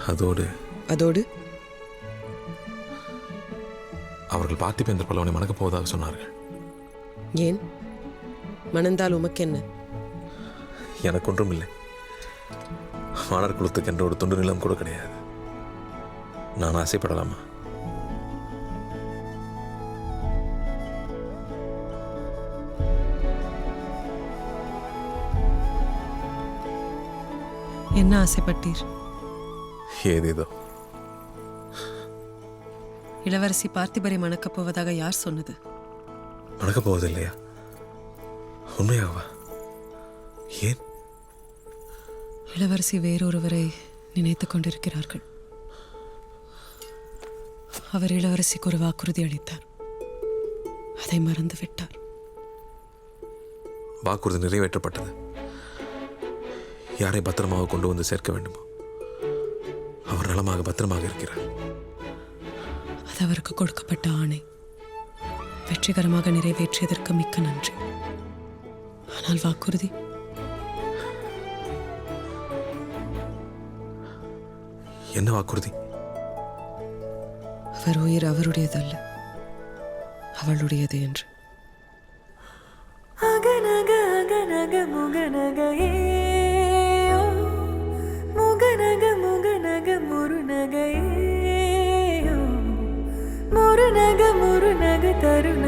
அதோடு அதோடு அவர்கள் பார்த்திபேந்திர பல்லவனை மணக்கப் போவதாக சொன்னார்கள். ஏன் மணந்தால் உமக்கு என்ன? எனக்கு ஒன்றும் இல்லை. வானர் குலத்துக்கு என்ற ஒரு துண்டு நிலம் கூட கிடையாது. நான் ஆசைப்படலாமா? என்ன ஆசைப்பட்டீர்? ஏதேதோ. இளவரசி பார்த்திபரை மணக்கப் போவதாக யார் சொன்னது? மணக்கப் போவதில்லையா? உண்மையாகவா? ஏன்? இளவரசி வேறொருவரை நினைத்துக் கொண்டிருக்கிறார்கள். அவர் இளவரசிக்கு ஒரு வாக்குறுதி அளித்தார். அதை மறந்து விட்டார். வாக்குறுதி நிறைவேற்றப்பட்டது. யாரை பத்திரமாக கொண்டு வந்து சேர்க்க வேண்டுமோ அவர் நலமாக பத்திரமாக இருக்கிறார். அது அவருக்கு கொடுக்கப்பட்ட ஆணை. வெற்றிகரமாக நிறைவேற்றியதற்கு மிக்க நன்றி. ஆனால் வாக்குறுதி? என்ன வாக்குறுதி? அவர் உயிர் அவருடையதல்ல, அவளுடையது என்று. அகநக அகநக முகநகையே முகநக முகநக முருநகையே முருநக முருநக தருண